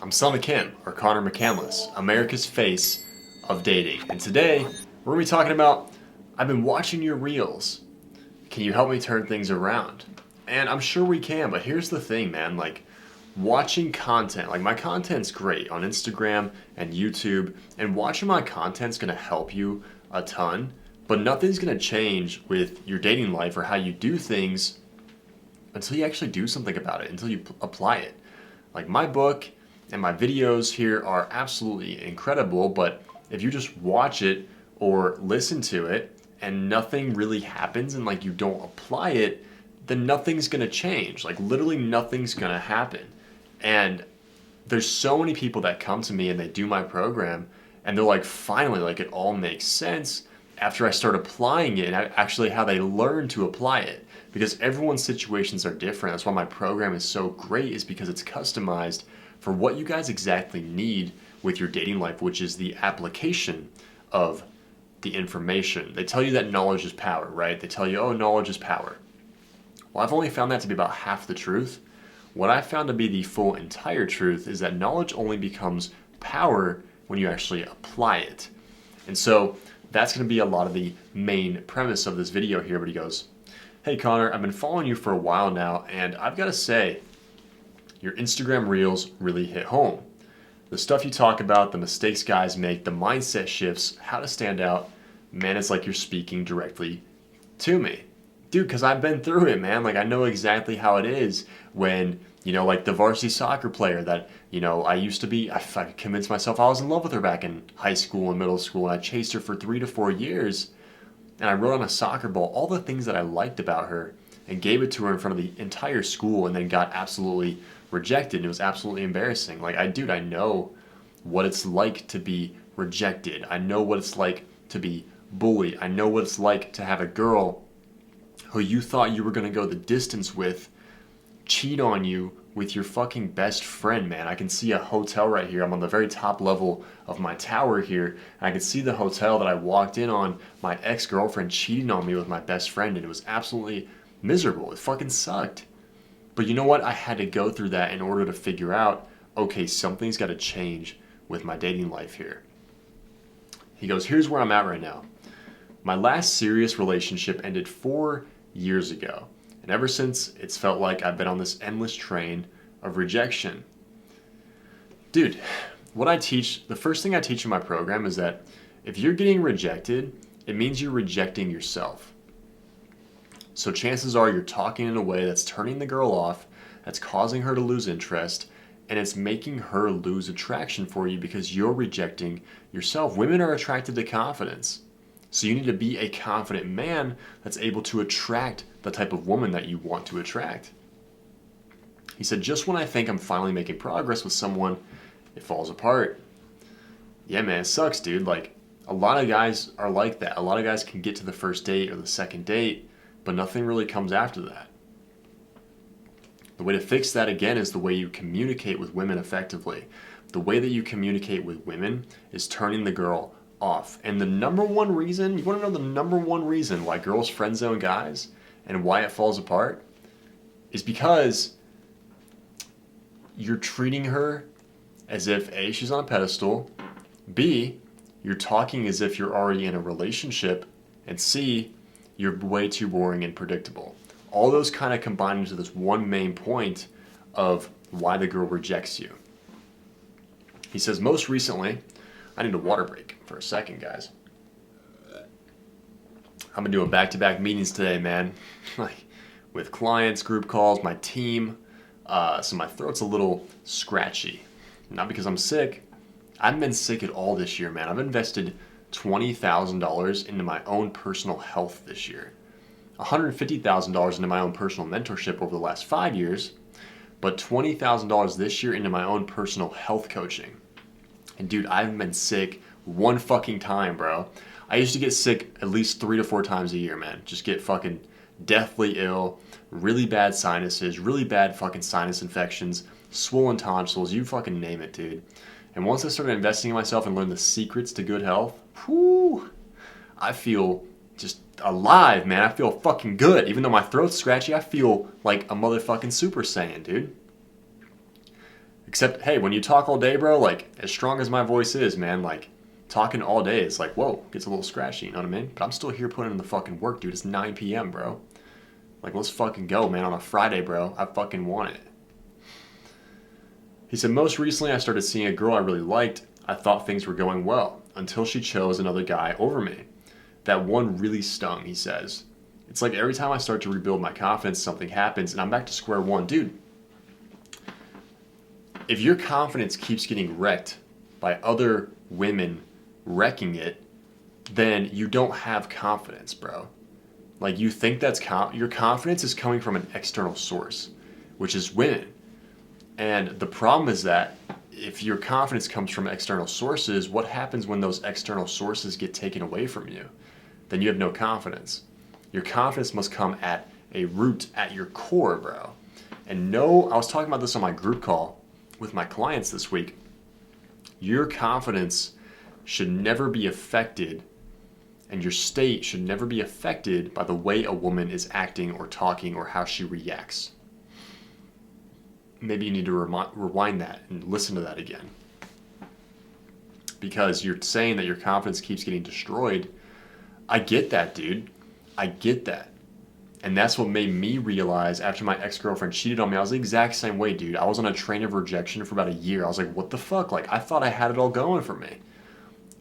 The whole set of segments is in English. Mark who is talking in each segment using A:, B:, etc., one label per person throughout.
A: I'm Son of Kim, or Connor McCandless, America's face of dating. And today, we're going to be talking about, I've been watching your reels. Can you help me turn things around? And I'm sure we can, but here's the thing, man. Watching content, my content's great on Instagram and YouTube, and watching my content's going to help you a ton, but nothing's going to change with your dating life or how you do things until you actually do something about it, until you apply it. Like, my book and my videos here are absolutely incredible, but if you just watch it or listen to it and nothing really happens and you don't apply it, then nothing's gonna change. Literally nothing's gonna happen. And there's so many people that come to me and they do my program and they're like, finally, it all makes sense after I start applying it, and actually how they learn to apply it. Because everyone's situations are different. That's why my program is so great, is because it's customized for what you guys exactly need with your dating life, which is the application of the information. They tell you that knowledge is power, right? They tell you, oh, knowledge is power. Well, I've only found that to be about half the truth. What I found to be the full entire truth is that knowledge only becomes power when you actually apply it. And so that's going to be a lot of the main premise of this video here. But he goes, hey Connor, I've been following you for a while now, and I've got to say, your Instagram reels really hit home. The stuff you talk about, the mistakes guys make, the mindset shifts, how to stand out, man, it's like you're speaking directly to me. Dude, because I've been through it, man. I know exactly how it is when, the varsity soccer player that, I used to be, I convinced myself I was in love with her back in high school and middle school, and I chased her for 3 to 4 years, and I wrote on a soccer ball all the things that I liked about her and gave it to her in front of the entire school, and then got absolutely rejected, and it was absolutely embarrassing. I know what it's like to be rejected. I know what it's like to be bullied. I know what it's like to have a girl who you thought you were going to go the distance with cheat on you with your fucking best friend, man. I can see a hotel right here. I'm on the very top level of my tower here, and I can see the hotel that I walked in on. My ex-girlfriend cheating on me with my best friend, and it was absolutely miserable. It fucking sucked. But you know what? I had to go through that in order to figure out, okay, something's got to change with my dating life here. He goes, here's where I'm at right now. My last serious relationship ended 4 years ago. And ever since, it's felt like I've been on this endless train of rejection. Dude, the first thing I teach in my program is that if you're getting rejected, it means you're rejecting yourself. So chances are you're talking in a way that's turning the girl off, that's causing her to lose interest, and it's making her lose attraction for you because you're rejecting yourself. Women are attracted to confidence. So you need to be a confident man that's able to attract the type of woman that you want to attract. He said, just when I think I'm finally making progress with someone, it falls apart. Yeah, man, it sucks, dude. A lot of guys are like that. A lot of guys can get to the first date or the second date, but nothing really comes after that. The way to fix that, again, is the way you communicate with women effectively. The way that you communicate with women is turning the girl off. And the number one reason, you want to know the number one reason why girls friend zone guys and why it falls apart, is because you're treating her as if A, she's on a pedestal, B, you're talking as if you're already in a relationship, and C, you're way too boring and predictable. All those kind of combine into this one main point of why the girl rejects you. He says, most recently, I need a water break for a second, guys. I've been doing back-to-back meetings today, man. With clients, group calls, my team. So my throat's a little scratchy. Not because I'm sick. I haven't been sick at all this year, man. I've invested $20,000 into my own personal health this year. $150,000 into my own personal mentorship over the last 5 years. But $20,000 this year into my own personal health coaching. And dude, I haven't been sick one fucking time, bro. I used to get sick at least 3 to 4 times a year, man. Just get fucking deathly ill, really bad sinuses, really bad fucking sinus infections, swollen tonsils, you fucking name it, dude. And once I started investing in myself and learned the secrets to good health, whew, I feel just alive, man. I feel fucking good. Even though my throat's scratchy, I feel like a motherfucking Super Saiyan, dude. Except, hey, when you talk all day, bro, like, as strong as my voice is, man, like, talking all day is like, whoa, gets a little scratchy, you know what I mean? But I'm still here putting in the fucking work, dude. It's 9 p.m., bro. Like, let's fucking go, man, on a Friday, bro. I fucking want it. He said, most recently I started seeing a girl I really liked. I thought things were going well until she chose another guy over me. That one really stung, he says. It's like every time I start to rebuild my confidence, something happens and I'm back to square one. Dude, if your confidence keeps getting wrecked by other women wrecking it, then you don't have confidence, bro. Like, you think that's your confidence is coming from an external source, which is women. And the problem is that if your confidence comes from external sources, what happens when those external sources get taken away from you? Then you have no confidence. Your confidence must come at a root at your core, bro. And no, I was talking about this on my group call with my clients this week. Your confidence should never be affected, and your state should never be affected by the way a woman is acting or talking or how she reacts. Maybe you need to rewind that and listen to that again. Because you're saying that your confidence keeps getting destroyed. I get that, dude. I get that. And that's what made me realize after my ex-girlfriend cheated on me, I was the exact same way, dude. I was on a train of rejection for about a year. I was like, what the fuck? Like, I thought I had it all going for me.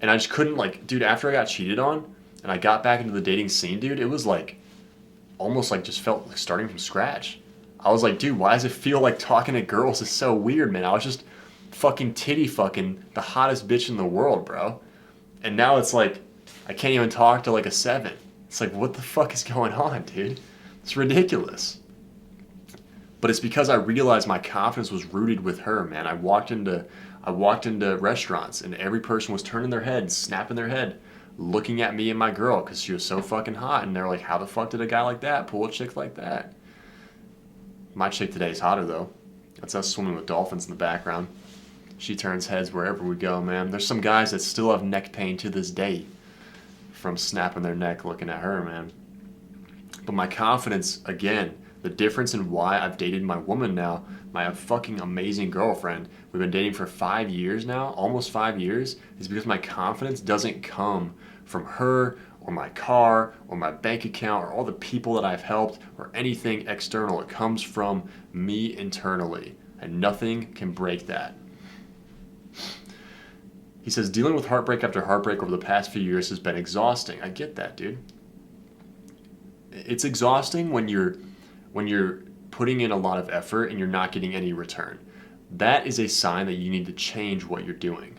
A: And I just couldn't, like, dude, after I got cheated on and I got back into the dating scene, dude, it was like, almost like just felt like starting from scratch. I was like, dude, why does it feel like talking to girls is so weird, man? I was just fucking titty fucking the hottest bitch in the world, bro. And now it's like, I can't even talk to like a 7. It's like, what the fuck is going on, dude? It's ridiculous. But it's because I realized my confidence was rooted with her, man. I walked into restaurants and every person was turning their head, snapping their head, looking at me and my girl because she was so fucking hot. And they're like, how the fuck did a guy like that pull a chick like that? My chick today is hotter, though. That's us swimming with dolphins in the background. She turns heads wherever we go, man. There's some guys that still have neck pain to this day from snapping their neck looking at her, man. But my confidence, again, the difference in why I've dated my woman now, my fucking amazing girlfriend, we've been dating for 5 years now, almost 5 years, is because my confidence doesn't come from her or my car or my bank account or all the people that I've helped or anything external. It comes from me internally, and nothing can break that. He says, dealing with heartbreak after heartbreak over the past few years has been exhausting. I get that, dude. It's exhausting when you're putting in a lot of effort and you're not getting any return. That is a sign that you need to change what you're doing.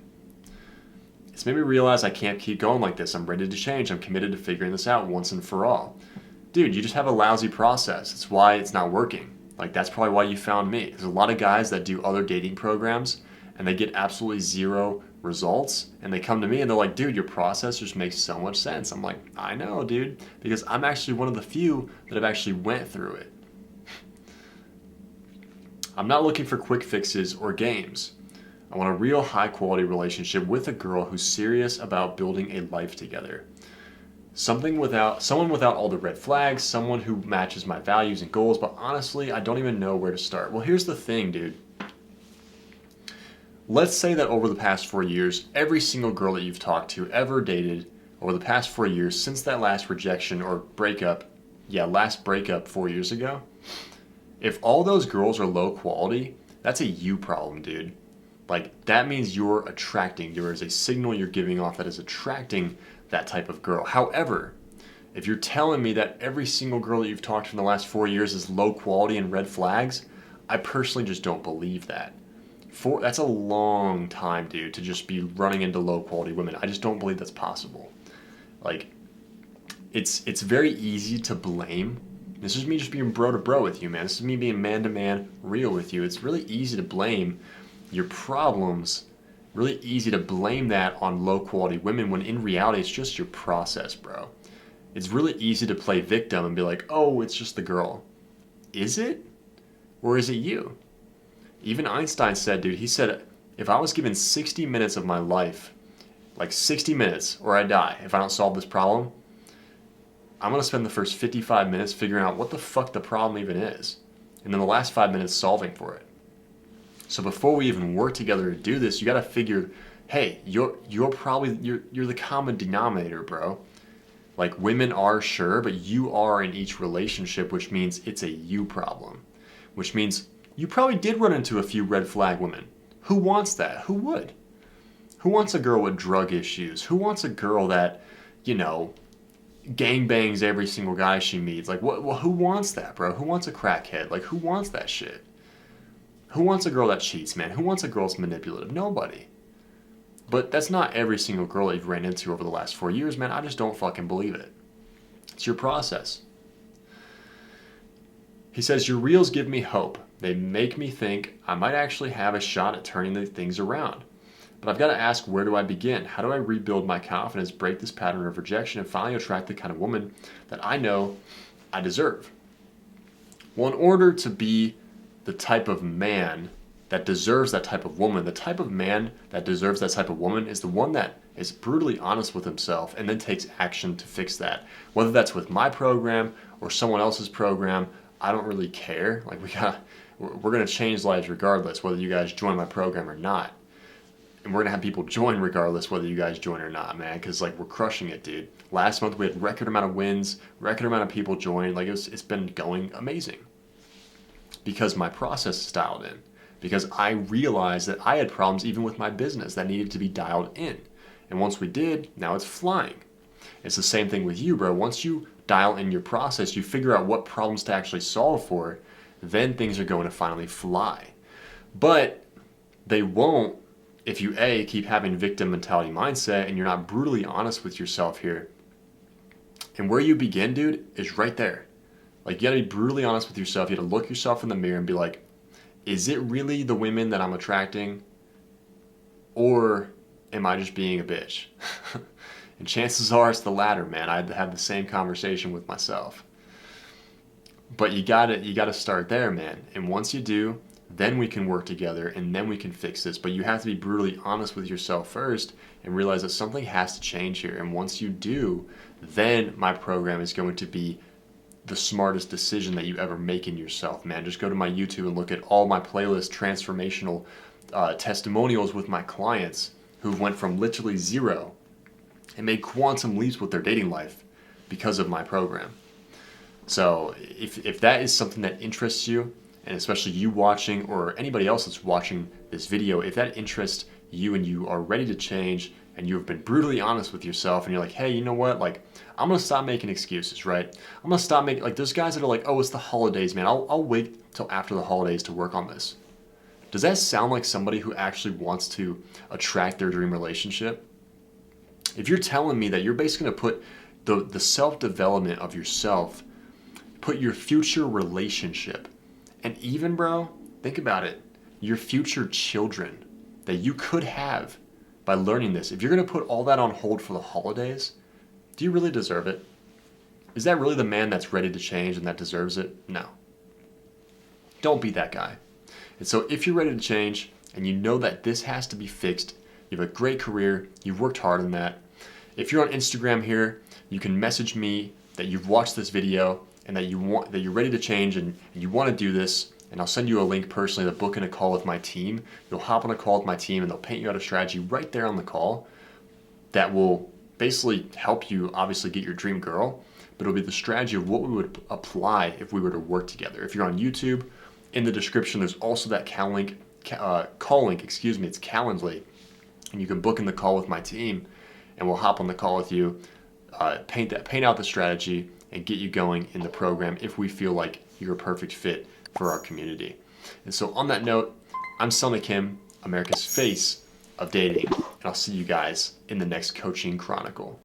A: It's made me realize I can't keep going like this. I'm ready to change. I'm committed to figuring this out once and for all. Dude, you just have a lousy process. It's why it's not working. Like, that's probably why you found me. There's a lot of guys that do other dating programs and they get absolutely zero results, and they come to me and they're like, dude, your process just makes so much sense. I'm like, I know, dude, because I'm actually one of the few that have actually went through it. I'm not looking for quick fixes or games. I want a real high quality relationship with a girl who's serious about building a life together. Someone without all the red flags, someone who matches my values and goals, but honestly, I don't even know where to start. Well, here's the thing, dude. Let's say that over the past 4 years, every single girl that you've talked to, ever dated, over the past 4 years, since that last rejection or breakup, last breakup 4 years ago, if all those girls are low quality, that's a you problem, dude. Like, that means you're attracting, there is a signal you're giving off that is attracting that type of girl. However, if you're telling me that every single girl that you've talked to in the last 4 years is low quality and red flags, I personally just don't believe that. That's a long time, dude, to just be running into low quality women. I just don't believe that's possible. Like, it's very easy to blame. This is me just being bro to bro with you, man. This is me being man to man real with you. It's really easy to blame your problems, really easy to blame that on low quality women when in reality it's just your process, bro. It's really easy to play victim and be like, oh, it's just the girl. Is it? Or is it you? Even Einstein said, dude, he said, if I was given 60 minutes of my life, like 60 minutes or I die, if I don't solve this problem, I'm going to spend the first 55 minutes figuring out what the fuck the problem even is. And then the last 5 minutes solving for it. So before we even work together to do this, you got to figure, hey, you're the common denominator, bro. Like, women are, sure, but you are in each relationship, which means it's a you problem. Which means you probably did run into a few red flag women. Who wants that? Who would? Who wants a girl with drug issues? Who wants a girl that, you know, gangbangs every single guy she meets? Like, what? Well, who wants that, bro? Who wants a crackhead? Like, who wants that shit? Who wants a girl that cheats, man? Who wants a girl that's manipulative? Nobody. But that's not every single girl that you've ran into over the last 4 years, man. I just don't fucking believe it. It's your process. He says, your reels give me hope. They make me think I might actually have a shot at turning the things around. But I've got to ask, where do I begin? How do I rebuild my confidence, break this pattern of rejection, and finally attract the kind of woman that I know I deserve? Well, in order to be the type of man that deserves that type of woman, the type of man that deserves that type of woman is the one that is brutally honest with himself and then takes action to fix that. Whether that's with my program or someone else's program, I don't really care. Like, we're going to change lives regardless, whether you guys join my program or not. And we're going to have people join regardless whether you guys join or not, man, because, like, we're crushing it, dude. Last month we had record amount of wins, record amount of people join. Like, it's been going amazing because my process is dialed in. Because I realized that I had problems even with my business that needed to be dialed in. And once we did, now it's flying. It's the same thing with you, bro. Once you dial in your process, you figure out what problems to actually solve for, then things are going to finally fly. But they won't if you, A, keep having victim mentality mindset and you're not brutally honest with yourself here. And where you begin, dude, is right there. Like, you gotta be brutally honest with yourself. You gotta look yourself in the mirror and be like, is it really the women that I'm attracting, or am I just being a bitch? And chances are it's the latter, man. I had to have the same conversation with myself. But you gotta start there, man. And once you do, then we can work together and then we can fix this. But you have to be brutally honest with yourself first and realize that something has to change here. And once you do, then my program is going to be the smartest decision that you ever make in yourself, man. Just go to my YouTube and look at all my playlist transformational testimonials with my clients who went from literally zero and made quantum leaps with their dating life because of my program. So if that is something that interests you, and especially you watching or anybody else that's watching this video, if that interests you and you are ready to change and you have been brutally honest with yourself and you're like, hey, you know what, like, I'm gonna stop making excuses, right? I'm gonna stop making, like, there's guys that are like, oh, it's the holidays, man, I'll wait till after the holidays to work on this. Does that sound like somebody who actually wants to attract their dream relationship? If you're telling me that you're basically gonna put the self-development of yourself, put your future relationship, and even, bro, think about it, your future children that you could have by learning this, if you're gonna put all that on hold for the holidays, do you really deserve it? Is that really the man that's ready to change and that deserves it? No. Don't be that guy. And so if you're ready to change and you know that this has to be fixed, you have a great career, you've worked hard on that. If you're on Instagram here, you can message me that you've watched this video and that you're ready to change and you want to do this, and I'll send you a link personally to book in a call with my team. You'll hop on a call with my team and they'll paint you out a strategy right there on the call that will basically help you obviously get your dream girl, but it'll be the strategy of what we would apply if we were to work together. If you're on YouTube, in the description there's also that call link, it's Calendly, and you can book in the call with my team and we'll hop on the call with you, paint out the strategy and get you going in the program if we feel like you're a perfect fit for our community. And so on that note, I'm Selma Kim, America's face of dating, and I'll see you guys in the next Coaching Chronicle.